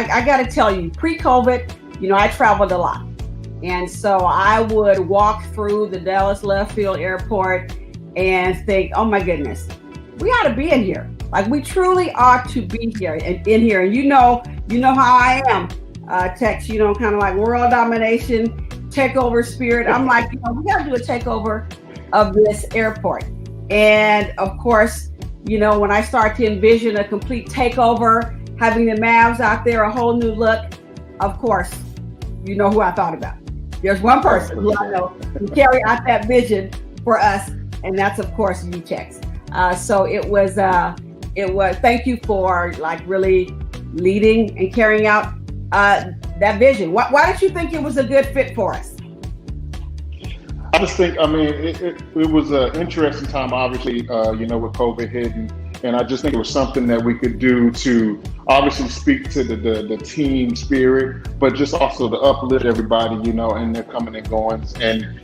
I got to tell you, pre-COVID, I traveled a lot. And so I would walk through the Dallas Love Field Airport and think, oh my goodness, we ought to be in here. Like, we truly ought to be here and in here. And you know how I am, Tex, kind of like world domination, takeover spirit. I'm like, we got to do a takeover of this airport. And of course, when I start to envision a complete takeover, having the Mavs out there, a whole new look, of course, you know who I thought about. There's one person who I know who carry out that vision for us, and that's of course you, Tex. So it was. Thank you for really leading and carrying out that vision. Why did you think it was a good fit for us? I just think, it was an interesting time, obviously, with COVID hitting. And I just think it was something that we could do to obviously speak to the team spirit, but just also to uplift everybody, in their coming and goings. And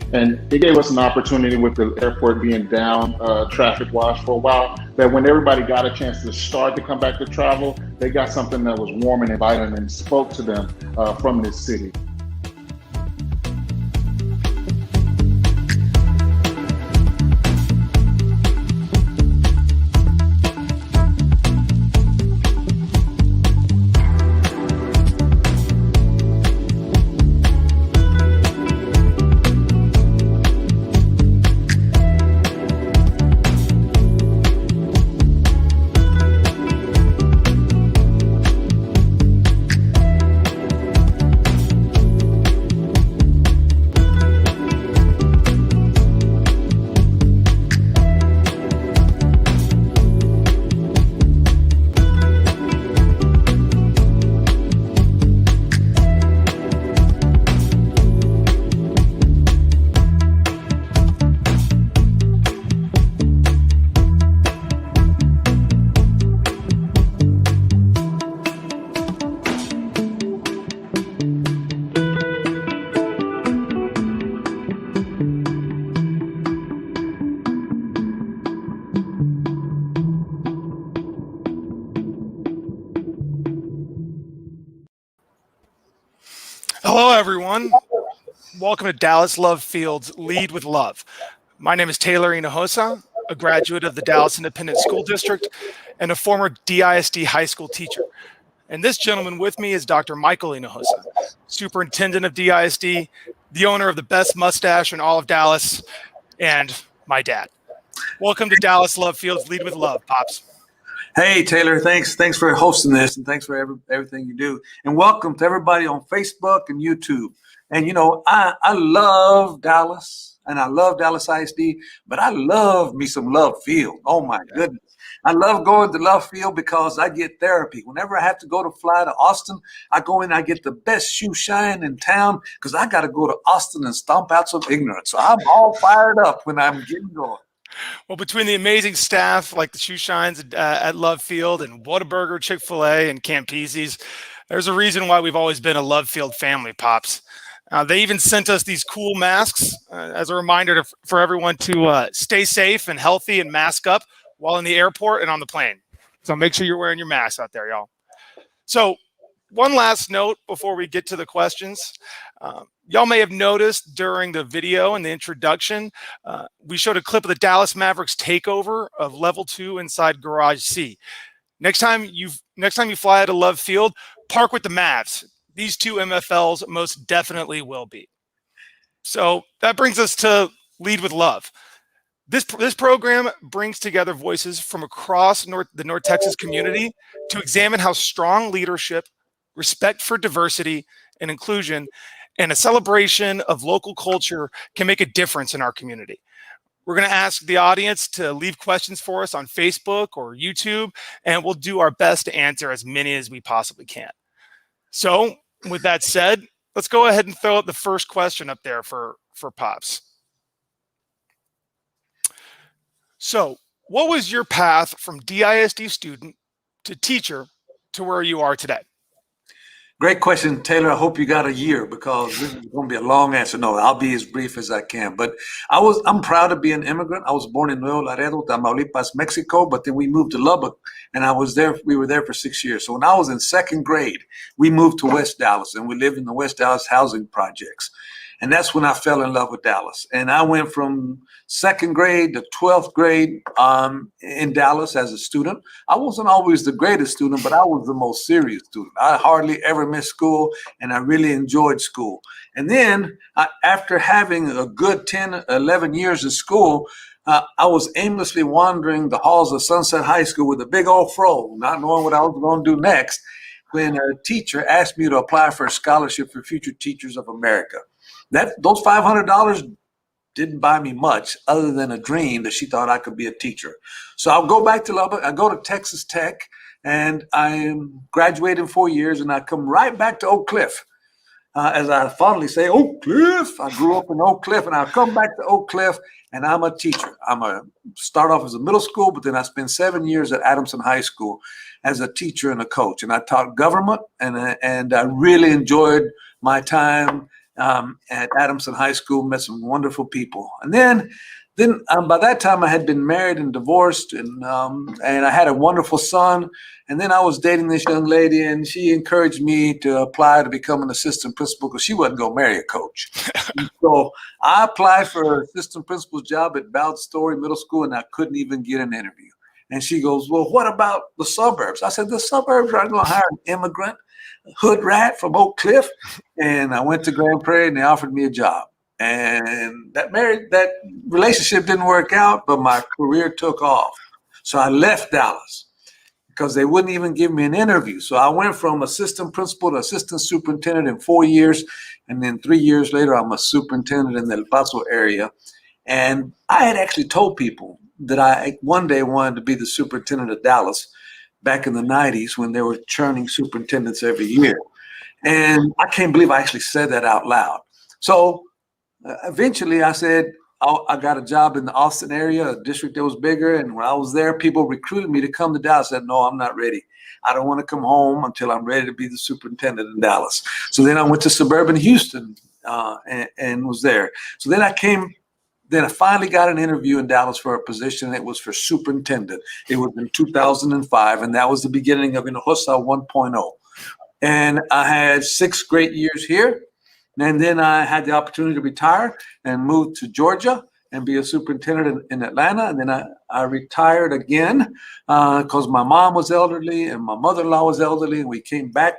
it gave us an opportunity with the airport being down traffic-wise for a while, that when everybody got a chance to start to come back to travel, they got something that was warm and inviting and spoke to them from this city. Hello, everyone. Welcome to Dallas Love Field's Lead with Love. My name is Taylor Hinojosa, a graduate of the Dallas Independent School District and a former DISD high school teacher. And this gentleman with me is Dr. Michael Hinojosa, Superintendent of DISD, the owner of the best mustache in all of Dallas, and my dad. Welcome to Dallas Love Field's Lead with Love, Pops. Hey, Taylor, thanks for hosting this, and thanks for everything you do. And welcome to everybody on Facebook and YouTube. And, I love Dallas, and I love Dallas ISD, but I love me some Love Field. Oh, my goodness. I love going to Love Field because I get therapy. Whenever I have to go to fly to Austin, I go in, I get the best shoe shine in town because I got to go to Austin and stomp out some ignorance. So I'm all fired up when I'm getting going. Well, between the amazing staff like the Shoe Shines at Love Field and Whataburger, Chick-fil-A, and Campese's, there's a reason why we've always been a Love Field family, Pops. They even sent us these cool masks as a reminder for everyone to stay safe and healthy and mask up while in the airport and on the plane. So make sure you're wearing your mask out there, y'all. So one last note before we get to the questions. Y'all may have noticed during the video and the introduction, we showed a clip of the Dallas Mavericks takeover of Level 2 inside Garage C. Next time you fly out of Love Field, park with the Mavs. These two MFLs most definitely will be. So that brings us to Lead with Love. This program brings together voices from across the North Texas community to examine how strong leadership, respect for diversity and inclusion, and a celebration of local culture can make a difference in our community. We're going to ask the audience to leave questions for us on Facebook or YouTube, and we'll do our best to answer as many as we possibly can. So with that said, let's go ahead and throw out the first question up there for Pops. So what was your path from DISD student to teacher to where you are today? Great question, Taylor. I hope you got a year because this is going to be a long answer. No, I'll be as brief as I can. But I'm proud to be an immigrant. I was born in Nuevo Laredo, Tamaulipas, Mexico, but then we moved to Lubbock, and we were there for 6 years. So when I was in second grade, we moved to West Dallas, and we lived in the West Dallas housing projects. And that's when I fell in love with Dallas. And I went from second grade to 12th grade in Dallas as a student. I wasn't always the greatest student, but I was the most serious student. I hardly ever missed school, and I really enjoyed school. And then after having a good 10, 11 years of school, I was aimlessly wandering the halls of Sunset High School with a big old fro, not knowing what I was going to do next, when a teacher asked me to apply for a scholarship for Future Teachers of America. Those $500 didn't buy me much other than a dream that she thought I could be a teacher. So I'll go back to Lubbock. I go to Texas Tech, and I graduate in 4 years, and I come right back to Oak Cliff. As I fondly say, Oak Cliff. I grew up in Oak Cliff, and I come back to Oak Cliff, and I'm a teacher. Start off as a middle school, but then I spent 7 years at Adamson High School as a teacher and a coach. And I taught government, and I really enjoyed my time at Adamson High School, met some wonderful people. And then by that time I had been married and divorced, and I had a wonderful son. And then I was dating this young lady, and she encouraged me to apply to become an assistant principal because she wasn't going to marry a coach. So I applied for an assistant principal's job at Ballard Story Middle School, and I couldn't even get an interview. And she goes, well, what about the suburbs? I said, the suburbs aren't going to hire an immigrant hood rat from Oak Cliff. And I went to Grand Prairie, and they offered me a job. And that relationship didn't work out, but my career took off. So I left Dallas because they wouldn't even give me an interview. So I went from assistant principal to assistant superintendent in 4 years. And then 3 years later, I'm a superintendent in the El Paso area. And I had actually told people that I one day wanted to be the superintendent of Dallas back in the 90s when they were churning superintendents every year. And I can't believe I actually said that out loud. So eventually I said, I got a job in the Austin area, a district that was bigger. And when I was there, people recruited me to come to Dallas. I said, no, I'm not ready. I don't want to come home until I'm ready to be the superintendent in Dallas. So then I went to suburban Houston and was there. So then I finally got an interview in Dallas for a position. It was for superintendent. It was in 2005, and that was the beginning of Hinojosa 1.0. And I had 6 great years here. And then I had the opportunity to retire and move to Georgia and be a superintendent in Atlanta. And then I retired again because my mom was elderly and my mother-in-law was elderly. And we came back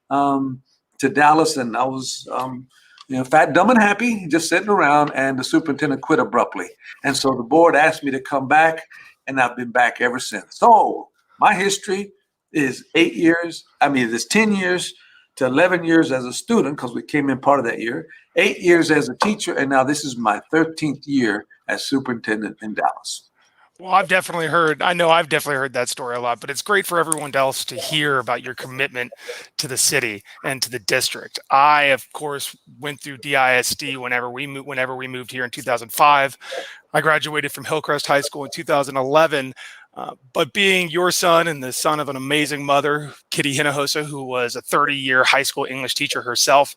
to Dallas, and I was fat, dumb, and happy, just sitting around, and the superintendent quit abruptly. And so the board asked me to come back, and I've been back ever since. So my history is 8 years. It's 10 years to 11 years as a student, because we came in part of that year, 8 years as a teacher, and now this is my 13th year as superintendent in Dallas. Well, I've definitely heard that story a lot, but it's great for everyone else to hear about your commitment to the city and to the district. I, of course, went through DISD whenever we moved here in 2005. I graduated from Hillcrest High School in 2011. But being your son and the son of an amazing mother, Kitty Hinojosa, who was a 30-year high school English teacher herself,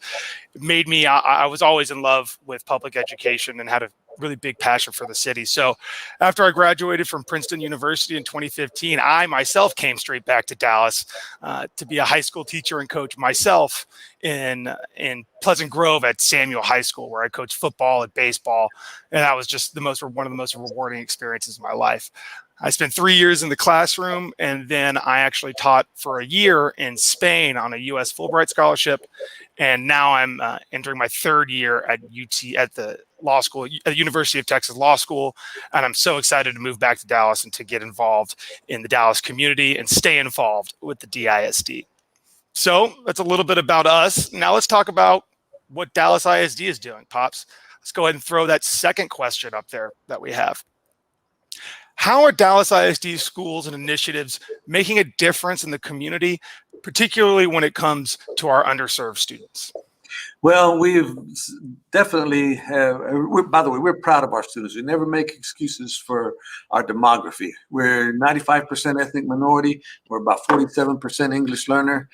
made me, I was always in love with public education and had a really big passion for the city. So after I graduated from Princeton University in 2015, I myself came straight back to Dallas to be a high school teacher and coach myself in Pleasant Grove at Samuel High School, where I coached football and baseball. And that was just one of the most rewarding experiences of my life. I spent 3 years in the classroom, and then I actually taught for a year in Spain on a U.S. Fulbright scholarship. And now I'm entering my 3rd year at the law school, at the University of Texas Law School. And I'm so excited to move back to Dallas and to get involved in the Dallas community and stay involved with the DISD. So that's a little bit about us. Now let's talk about what Dallas ISD is doing, Pops. Let's go ahead and throw that second question up there that we have. How are Dallas ISD schools and initiatives making a difference in the community, particularly when it comes to our underserved students? Well, we've definitely have. By the way, we're proud of our students. We never make excuses for our demography. We're 95% ethnic minority. We're about 47% English learner,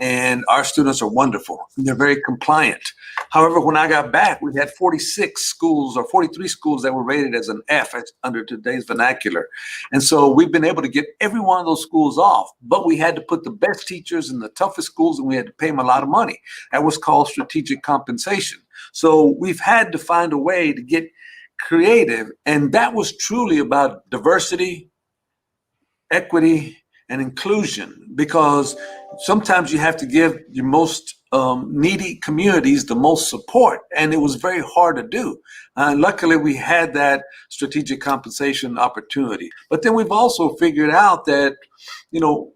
and our students are wonderful. They're very compliant. However, when I got back, we had 46 schools or 43 schools that were rated as an F under today's vernacular. And so we've been able to get every one of those schools off, but we had to put the best teachers in the toughest schools, and we had to pay them a lot of money. That was called strategic compensation. So we've had to find a way to get creative, and that was truly about diversity, equity, and inclusion, because sometimes you have to give your most needy communities the most support, and it was very hard to do. Luckily, we had that strategic compensation opportunity. But then we've also figured out that,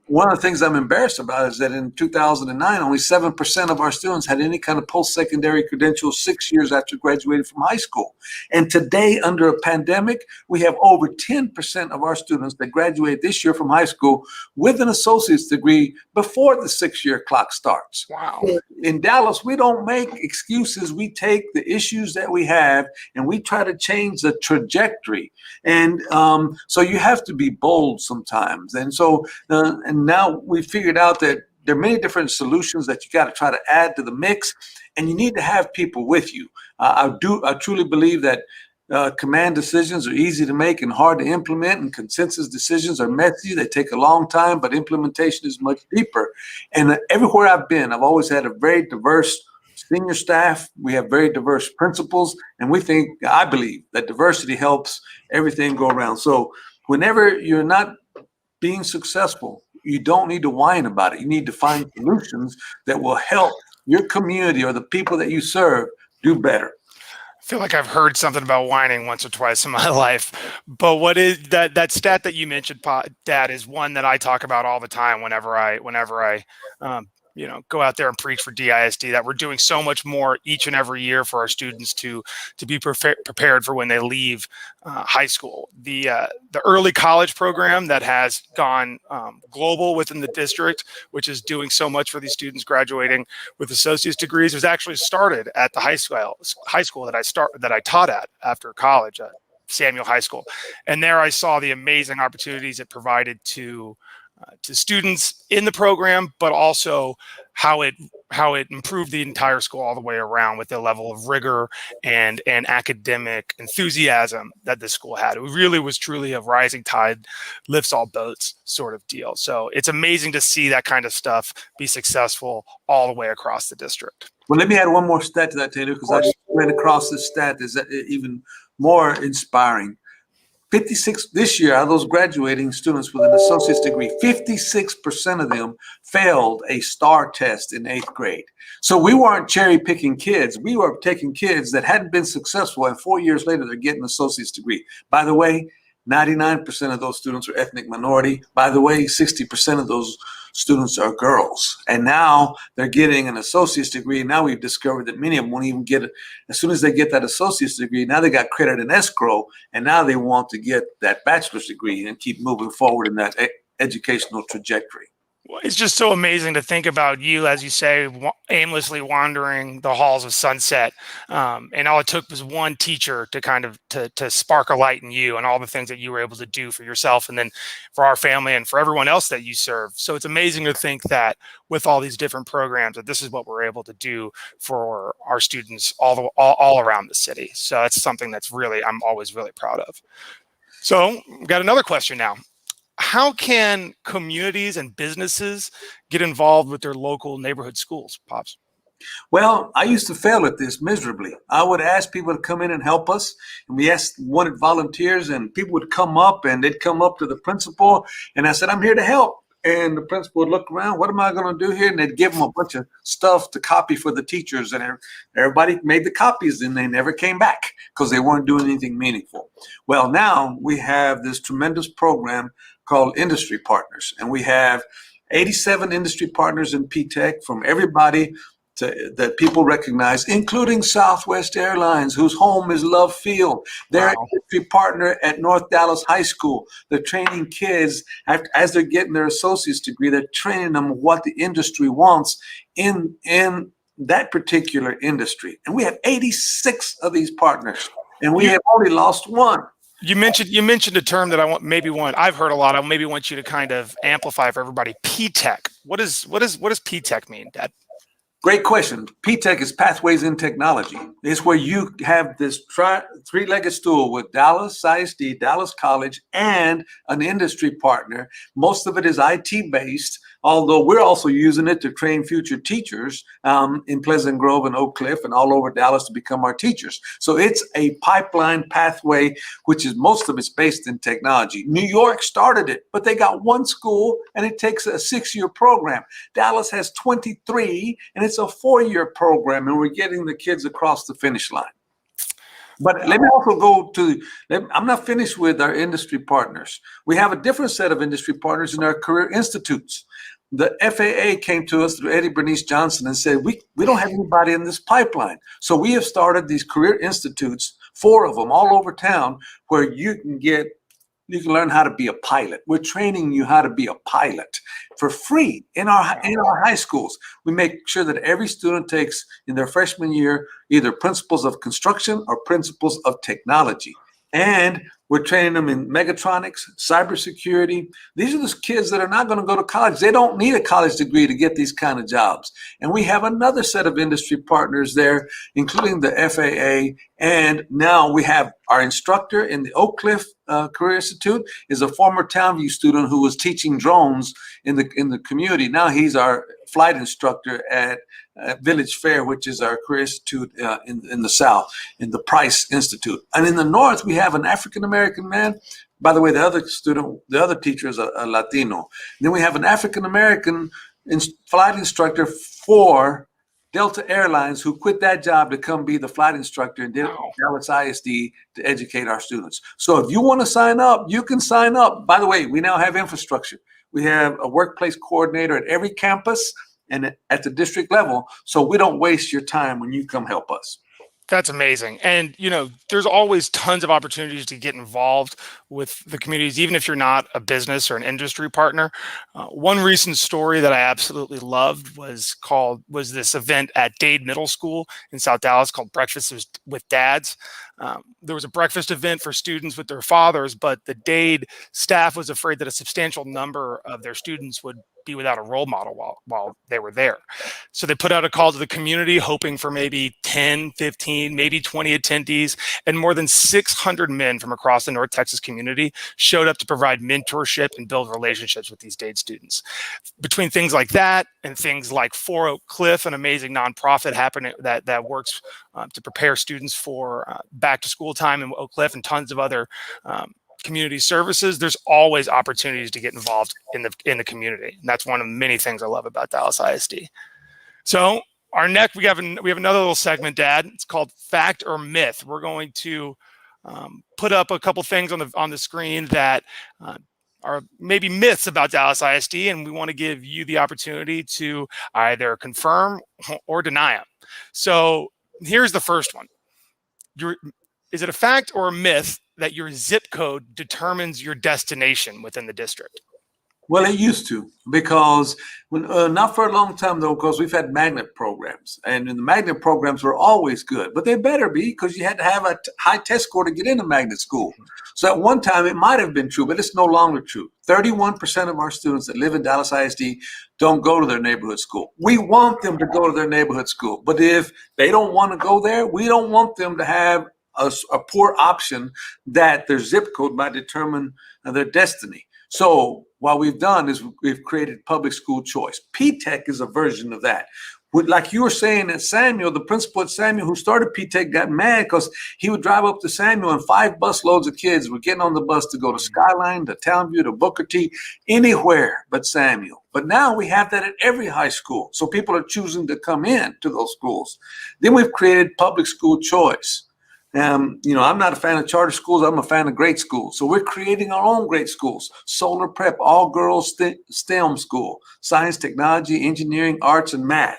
one of the things I'm embarrassed about is that in 2009, only 7% of our students had any kind of post-secondary credential 6 years after graduating from high school. And today, under a pandemic, we have over 10% of our students that graduate this year from high school with an associate's degree before the 6-year clock starts. Wow. In Dallas, we don't make excuses. We take the issues that we have and we try to change the trajectory. And so you have to be bold sometimes. And so, and now we figured out that there are many different solutions that you got to try to add to the mix, and you need to have people with you. I truly believe that command decisions are easy to make and hard to implement, and consensus decisions are messy. They take a long time, but implementation is much deeper. And everywhere I've been, I've always had a very diverse senior staff. We have very diverse principals, and I believe that diversity helps everything go around. So whenever you're not being successful, you don't need to whine about it. You need to find solutions that will help your community or the people that you serve do better. I feel like I've heard something about whining once or twice in my life, but what is that stat that you mentioned, Dad, is one that I talk about all the time whenever I go out there and preach for DISD, that we're doing so much more each and every year for our students to be prepared for when they leave high school. The early college program that has gone global within the district, which is doing so much for these students graduating with associate's degrees, was actually started at the high school that I taught at after college, Samuel High School. And there I saw the amazing opportunities it provided to students in the program, but also how it improved the entire school all the way around with the level of rigor and academic enthusiasm that the school had. It really was truly a rising tide lifts all boats sort of deal. So it's amazing to see that kind of stuff be successful all the way across the district. Well, let me add one more stat to that, Taylor, because I ran across this stat that's even more inspiring. 56 this year, out of those graduating students with an associate's degree, 56% of them failed a STAR test in 8th grade. So we weren't cherry picking kids. We were taking kids that hadn't been successful, and 4 years later, they're getting an associate's degree. By the way, 99% of those students are ethnic minority. By the way, 60% of those students are girls. And now they're getting an associate's degree. Now we've discovered that many of them won't even get it. As soon as they get that associate's degree, now they got credit in escrow, and now they want to get that bachelor's degree and keep moving forward in that educational trajectory. It's just so amazing to think about you, as you say, aimlessly wandering the halls of Sunset. And all it took was one teacher to kind of to spark a light in you and all the things that you were able to do for yourself and then for our family and for everyone else that you serve. So it's amazing to think that with all these different programs, that this is what we're able to do for our students all around the city. So that's something that's I'm always really proud of. So we've got another question now. How can communities and businesses get involved with their local neighborhood schools, Pops? Well, I used to fail at this miserably. I would ask people to come in and help us, and we wanted volunteers, and people would come up, and they'd come up to the principal, and I said, "I'm here to help." And the principal would look around, "What am I going to do here?" And they'd give them a bunch of stuff to copy for the teachers, and everybody made the copies, and they never came back because they weren't doing anything meaningful. Well, now we have this tremendous program called Industry Partners, and we have 87 industry partners in P-TECH from everybody that people recognize, including Southwest Airlines, whose home is Love Field. They're an industry partner at North Dallas High School. They're training kids as they're getting their associate's degree. They're training them what the industry wants in that particular industry. And we have 86 of these partners, and we have only lost one. You mentioned a term that I've heard a lot. I maybe want you to kind of amplify for everybody. P-Tech. What does P-Tech mean, Dad? Great question. P-Tech is Pathways in Technology. It's where you have this three-legged stool with Dallas ISD, Dallas College, and an industry partner. Most of it is IT-based, although we're also using it to train future teachers in Pleasant Grove and Oak Cliff and all over Dallas to become our teachers. So it's a pipeline pathway, which is most of it's based in technology. New York started it, but they got one school and it takes a 6-year program. Dallas has 23 and it's a 4-year program, and we're getting the kids across the finish line. But let me also go to, I'm not finished with our industry partners. We have a different set of industry partners in our career institutes. The FAA came to us through Eddie Bernice Johnson and said, we don't have anybody in this pipeline. So we have started these career institutes, 4 of them all over town, where you can learn how to be a pilot. We're training you how to be a pilot for free in our high schools. We make sure that every student takes in their freshman year either principles of construction or principles of technology. And we're training them in mechatronics, cybersecurity. These are the kids that are not going to go to college. They don't need a college degree to get these kind of jobs. And we have another set of industry partners there, including the FAA. And now we have our instructor in the Oak Cliff Career Institute is a former Townview student who was teaching drones in the community. Now he's our flight instructor at Village Fair, which is our career institute in the South, in the Price Institute. And in the North, we have an African-American man. By the way, the other teacher is a Latino. And then we have an African-American flight instructor for Delta Airlines who quit that job to come be the flight instructor in Dallas ISD to educate our students. So if you want to sign up, you can sign up. By the way, we now have infrastructure. We have a workplace coordinator at every campus and at the district level, so we don't waste your time when you come help us. That's amazing. And, there's always tons of opportunities to get involved with the communities, even if you're not a business or an industry partner. One recent story that I absolutely loved was this event at Dade Middle School in South Dallas called Breakfast with Dads. There was a breakfast event for students with their fathers, but the Dade staff was afraid that a substantial number of their students would be without a role model while they were there. So they put out a call to the community, hoping for maybe 10, 15, maybe 20 attendees, and more than 600 men from across the North Texas community showed up to provide mentorship and build relationships with these Dade students. Between things like that and things like For Oak Cliff, an amazing nonprofit happening that works to prepare students for back to school time in Oak Cliff, and tons of other community services, there's always opportunities to get involved in the community. And that's one of many things I love about Dallas ISD. So our next, we have another little segment, Dad. It's called Fact or Myth. We're going to put up a couple things on the screen that are maybe myths about Dallas ISD, and we want to give you the opportunity to either confirm or deny them. So here's the first one. Is it a fact or a myth that your zip code determines your destination within the district? Well, it used to, because not for a long time, though, because we've had magnet programs, and the magnet programs were always good, but they better be, because you had to have a high test score to get into magnet school. So at one time, it might have been true, but it's no longer true. 31% of our students that live in Dallas ISD don't go to their neighborhood school. We want them to go to their neighborhood school, but if they don't want to go there, we don't want them to have a poor option that their zip code might determine their destiny. So what we've done is we've created public school choice. P-Tech is a version of that. Like you were saying at Samuel, the principal at Samuel who started P-Tech got mad because he would drive up to Samuel and 5 bus loads of kids were getting on the bus to go to Skyline, to Townview, to Booker T, anywhere but Samuel. But now we have that at every high school. So people are choosing to come in to those schools. Then we've created public school choice. I'm not a fan of charter schools. I'm a fan of great schools. So we're creating our own great schools. Solar Prep, all girls STEM school, science, technology, engineering, arts, and math.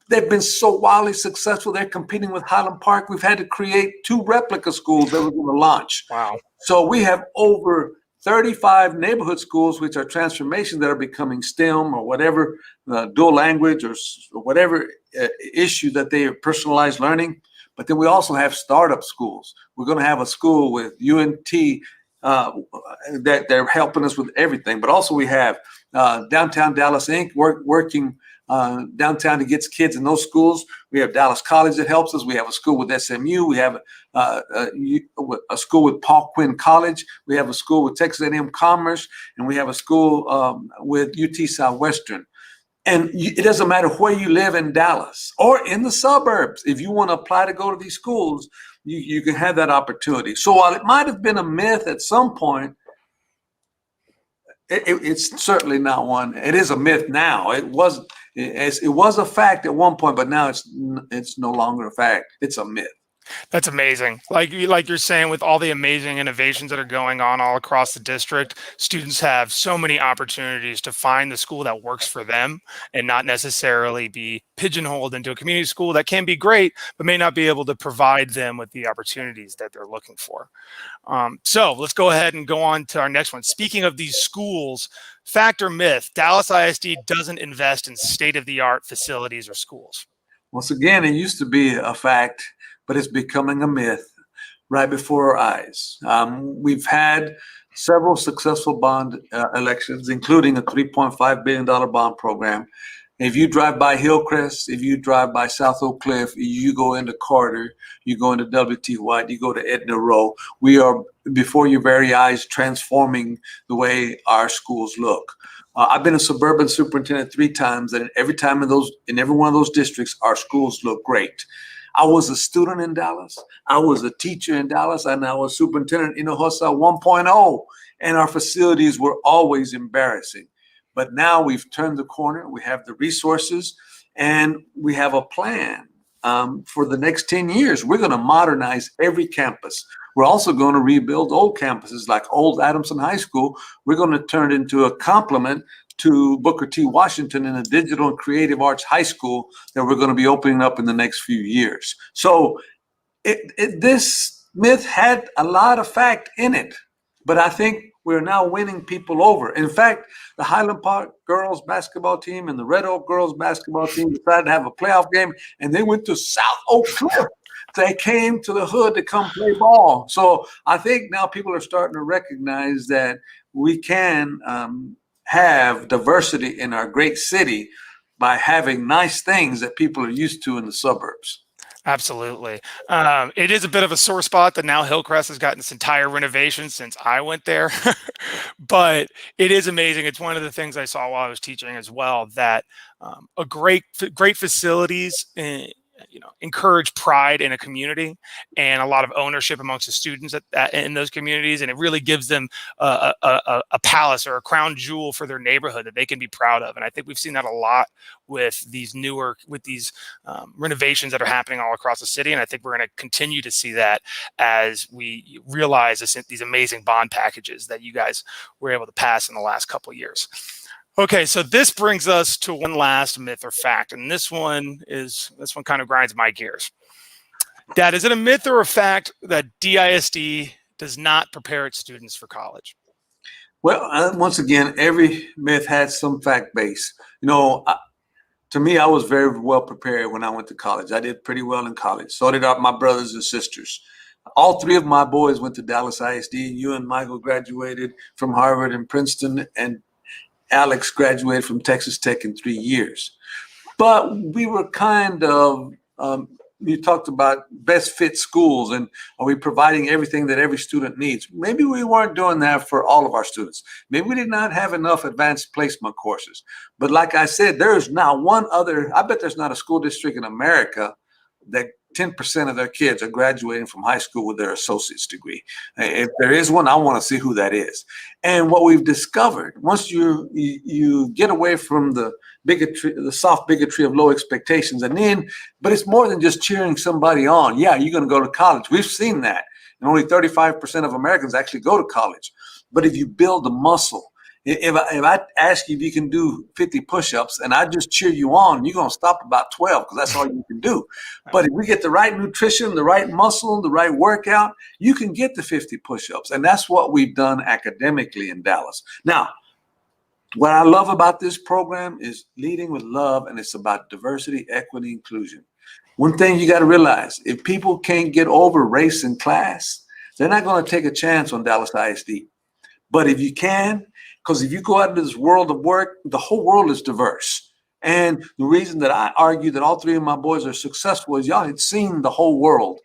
They've been so wildly successful. They're competing with Highland Park. We've had to create 2 replica schools that we're going to launch. Wow. So we have over 35 neighborhood schools, which are transformations that are becoming STEM or whatever, dual language or whatever issue that they are personalized learning. But then we also have startup schools. We're going to have a school with UNT that they're helping us with everything. But also we have Downtown Dallas Inc. working downtown to get kids in those schools. We have Dallas College that helps us. We have a school with SMU. We have a school with Paul Quinn College. We have a school with Texas A&M Commerce, and we have a school with UT Southwestern. And it doesn't matter where you live in Dallas or in the suburbs. If you want to apply to go to these schools, you can have that opportunity. So while it might have been a myth at some point, it's certainly not one. It is a myth now. It was a fact at one point, but now it's no longer a fact. It's a myth. That's amazing. Like you're saying, with all the amazing innovations that are going on all across the district, students have so many opportunities to find the school that works for them and not necessarily be pigeonholed into a community school that can be great, but may not be able to provide them with the opportunities that they're looking for. So let's go ahead and go on to our next one. Speaking of these schools, fact or myth, Dallas ISD doesn't invest in state-of-the-art facilities or schools. Once again, it used to be a fact, but it's becoming a myth right before our eyes. We've had several successful bond elections, including a $3.5 billion bond program. If you drive by Hillcrest, if you drive by South Oak Cliff, you go into Carter, you go into W.T. White, you go to Edna Rowe, we are, before your very eyes, transforming the way our schools look. I've been a suburban superintendent 3 times, and every time in every one of those districts, our schools look great. I was a student in Dallas. I was a teacher in Dallas, and I was superintendent in Hinojosa 1.0, and our facilities were always embarrassing. But now we've turned the corner. We have the resources, and we have a plan for the next 10 years. We're going to modernize every campus. We're also going to rebuild old campuses like old Adamson High School. We're going to turn it into a complement to Booker T. Washington in a digital and creative arts high school that we're going to be opening up in the next few years. So this myth had a lot of fact in it, but I think we're now winning people over. In fact, the Highland Park girls basketball team and the Red Oak girls basketball team decided to have a playoff game, and they went to South Oak Cliff. They came to the hood to come play ball. So I think now people are starting to recognize that we can have diversity in our great city by having nice things that people are used to in the suburbs. Absolutely. It is a bit of a sore spot that now Hillcrest has gotten this entire renovation since I went there, but it is amazing. It's one of the things I saw while I was teaching as well, that a great facilities encourage pride in a community and a lot of ownership amongst the students in those communities, and it really gives them a palace or a crown jewel for their neighborhood that they can be proud of. And I think we've seen that a lot with these renovations that are happening all across the city, and I think we're going to continue to see that as we realize these amazing bond packages that you guys were able to pass in the last couple of years. Okay, so this brings us to one last myth or fact, and this one kind of grinds my gears. Dad, is it a myth or a fact that DISD does not prepare its students for college? Well, once again, every myth has some fact base. To me, I was very well prepared when I went to college. I did pretty well in college. So did my brothers and sisters. All 3 of my boys went to Dallas ISD. You and Michael graduated from Harvard and Princeton, and Alex graduated from Texas Tech in 3 years. But we were kind of, you talked about best fit schools and are we providing everything that every student needs? Maybe we weren't doing that for all of our students. Maybe we did not have enough advanced placement courses. But like I said, there is not I bet there's not a school district in America that 10% of their kids are graduating from high school with their associate's degree. If there is one, I want to see who that is. And what we've discovered, once you get away from the bigotry, the soft bigotry of low expectations, but it's more than just cheering somebody on. Yeah, you're going to go to college. We've seen that. And only 35% of Americans actually go to college. But if you build the muscle If I ask you if you can do 50 push-ups and I just cheer you on, you're going to stop about 12 because that's all you can do. But if we get the right nutrition, the right muscle, the right workout, you can get the 50 push-ups. And that's what we've done academically in Dallas. Now, what I love about this program is leading with love, and it's about diversity, equity, inclusion. One thing you got to realize, if people can't get over race and class, they're not going to take a chance on Dallas ISD. But if you can, because if you go out into this world of work, the whole world is diverse. And the reason that I argue that all three of my boys are successful is y'all had seen the whole world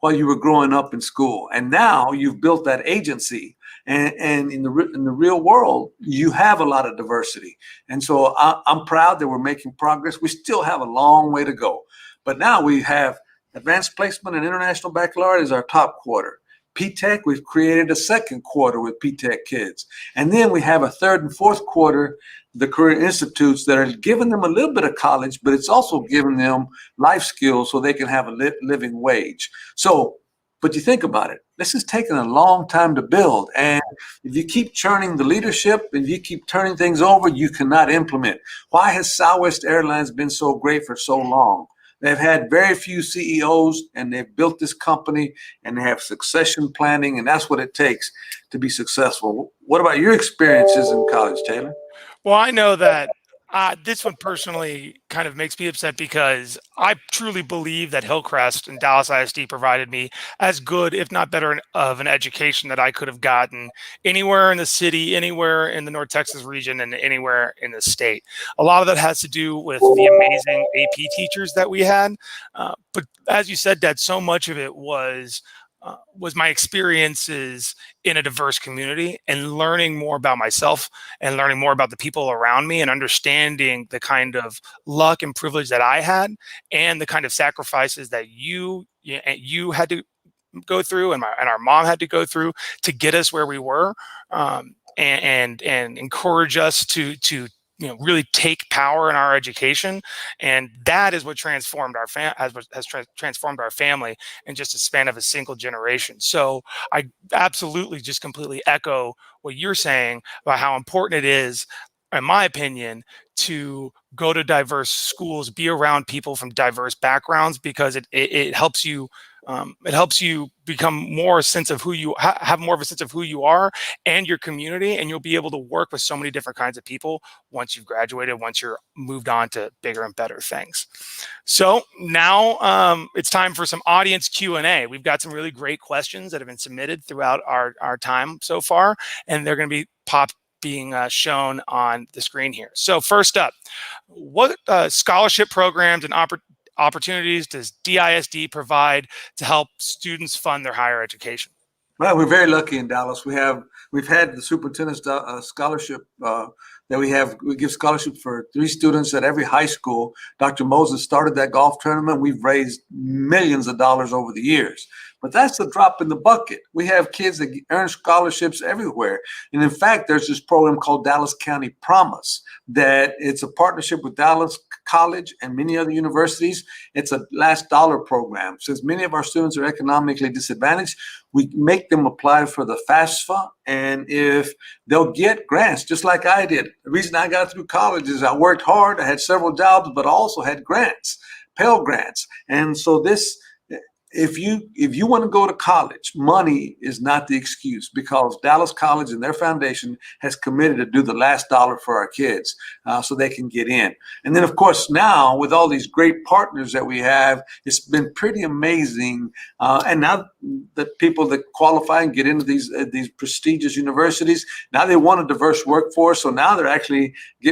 while you were growing up in school. And now you've built that agency. And in the real world, you have a lot of diversity. And so I'm proud that we're making progress. We still have a long way to go. But now we have advanced placement and international baccalaureate is our top quarter. P-Tech, we've created a second quarter with P-Tech kids. And then we have a third and fourth quarter, the career institutes that are giving them a little bit of college, but it's also giving them life skills so they can have a living wage. So, but you think about it, this has taken a long time to build. And if you keep churning the leadership, if you keep turning things over, you cannot implement. Why has Southwest Airlines been so great for so long? They've had very few CEOs, and they've built this company, and they have succession planning, and that's what it takes to be successful. What about your experiences in college, Taylor? Well, I know that this one personally kind of makes me upset because I truly believe that Hillcrest and Dallas ISD provided me as good, if not better, of an education that I could have gotten anywhere in the city, anywhere in the North Texas region, and anywhere in the state. A lot of that has to do with the amazing AP teachers that we had. But as you said, Dad, so much of it was my experiences in a diverse community and learning more about myself and learning more about the people around me and understanding the kind of luck and privilege that I had and the kind of sacrifices that you had to go through and our mom had to go through to get us where we were, and encourage us to really take power in our education. And that is what transformed our transformed our family in just a span of a single generation. So I absolutely just completely echo what you're saying about how important it is, in my opinion, to go to diverse schools, be around people from diverse backgrounds, because it helps you. It helps you become more a sense of who you have more of a sense of who you are and your community, and you'll be able to work with so many different kinds of people once you've graduated, once you're moved on to bigger and better things. So now it's time for some audience Q&A. We've got some really great questions that have been submitted throughout our time so far, and they're going to be being shown on the screen here. So first up, what scholarship programs and opportunities does DISD provide to help students fund their higher education? Well, we're very lucky in Dallas. We've had the superintendent's scholarship that we give scholarship for 3 students at every high school. Dr. Moses started that golf tournament. We've raised millions of dollars over the years. But that's a drop in the bucket. We have kids that earn scholarships everywhere. And in fact, there's this program called Dallas County Promise that it's a partnership with Dallas College and many other universities. It's a last dollar program. Since many of our students are economically disadvantaged, we make them apply for the FAFSA, and if they'll get grants, just like I did. The reason I got through college is I worked hard, I had several jobs, but I also had grants, Pell Grants. And so if you want to go to college, money is not the excuse, because Dallas College and their foundation has committed to do the last dollar for our kids so they can get in. And then, of course, now with all these great partners that we have, it's been pretty amazing. And now the people that qualify and get into these prestigious universities, now they want a diverse workforce. So now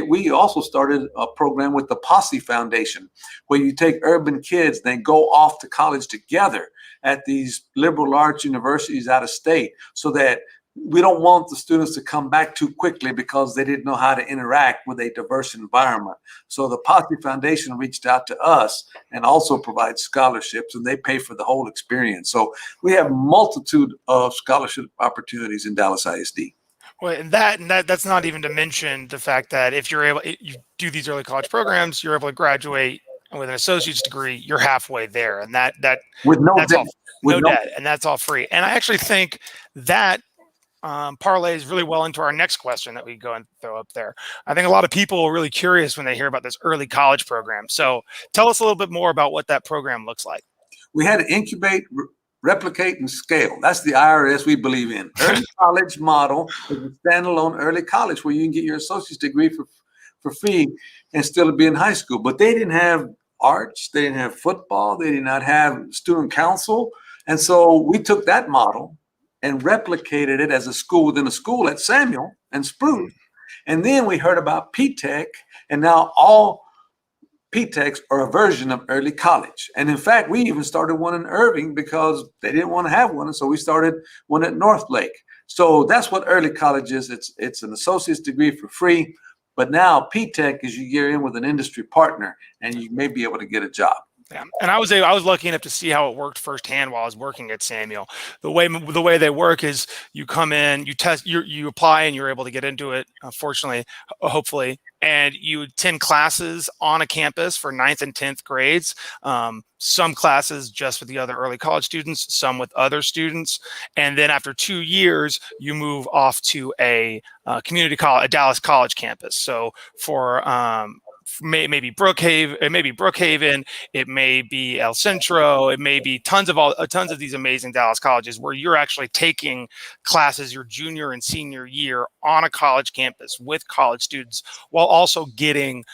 we also started a program with the Posse Foundation, where you take urban kids, they go off to college together at these liberal arts universities out of state, so that we don't want the students to come back too quickly because they didn't know how to interact with a diverse environment. So the Posse Foundation reached out to us and also provides scholarships, and they pay for the whole experience. So we have a multitude of scholarship opportunities in Dallas ISD. Well, and that's not even to mention the fact that if you do these early college programs, you're able to graduate with an associate's degree, you're halfway there, and that with no debt, and that's all free. And I actually think that parlays really well into our next question that we go and throw up there. I think a lot of people are really curious when they hear about this early college program. So tell us a little bit more about what that program looks like. We had to incubate, replicate, and scale. That's the IRS we believe in. Early college model is a standalone early college where you can get your associate's degree for free and still be in high school. But they didn't have arts, they didn't have football, they did not have student council. And so we took that model and replicated it as a school within a school at Samuel and Spruce. And then we heard about P-Tech, and now all P-Techs are a version of early college. And in fact, we even started one in Irving because they didn't want to have one. And so we started one at North Lake. So that's what early college is. It's an associate's degree for free. But now P-Tech is you get in with an industry partner and you may be able to get a job. Yeah. And I was lucky enough to see how it worked firsthand while I was working at Samuel. The way they work is you come in, you test, you apply, and you're able to get into it. Fortunately, hopefully, and you attend classes on a campus for 9th and 10th grades. Some classes just with the other early college students, some with other students, and then after 2 years, you move off to a community college, a Dallas college campus. So for maybe Brookhaven, it may be El Centro, it may be tons of these amazing Dallas colleges where you're actually taking classes your junior and senior year on a college campus with college students, while also getting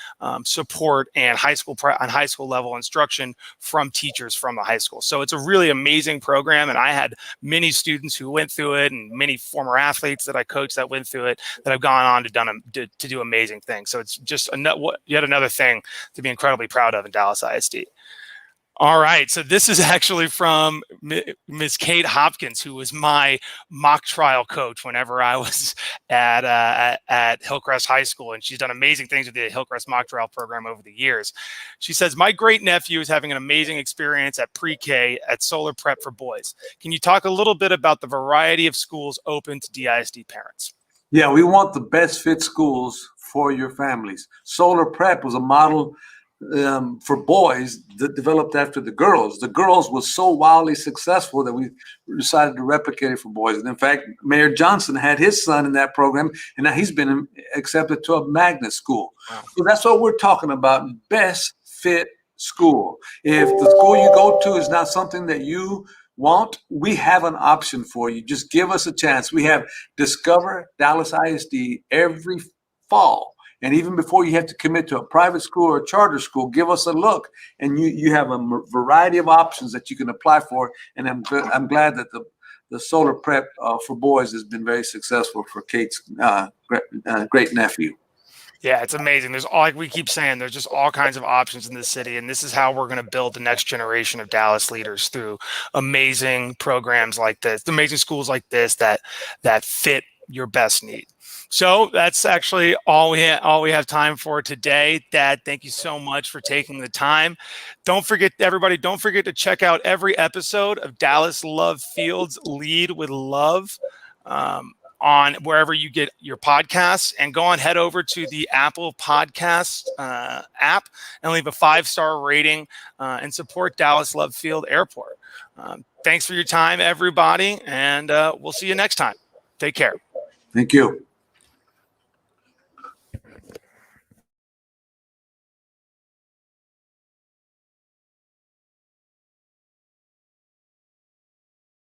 support and high school level instruction from teachers from the high school. So it's a really amazing program, and I had many students who went through it, and many former athletes that I coached that went through it that have gone on to do amazing things. So it's just yet another thing to be incredibly proud of in Dallas ISD. All right, so this is actually from Ms. Kate Hopkins, who was my mock trial coach whenever I was at Hillcrest High School, and she's done amazing things with the Hillcrest mock trial program over the years. She says, my great nephew is having an amazing experience at pre-K at Solar Prep for Boys. Can you talk a little bit about the variety of schools open to DISD parents? Yeah, we want the best fit schools for your families. Solar Prep was a model for boys that developed after the girls. The girls was so wildly successful that we decided to replicate it for boys. And in fact, Mayor Johnson had his son in that program, and now he's been accepted to a magnet school. Wow. So that's what we're talking about, best fit school. If the school you go to is not something that you want, we have an option for you. Just give us a chance. We have Discover Dallas ISD every fall. And even before you have to commit to a private school or a charter school, give us a look, and you have a variety of options that you can apply for. And I'm glad that the Solar Prep for Boys has been very successful for Kate's great nephew. Yeah, it's amazing. Like we keep saying, there's just all kinds of options in this city, and this is how we're going to build the next generation of Dallas leaders, through amazing programs like this, amazing schools like this that fit your best need. So that's actually all we have time for today. Dad, thank you so much for taking the time. Don't forget to check out every episode of Dallas Love Field's Lead with Love on wherever you get your podcasts, and head over to the Apple Podcast app and leave a 5-star rating and support Dallas Love Field Airport. Thanks for your time, everybody, and we'll see you next time. Take care. Thank you.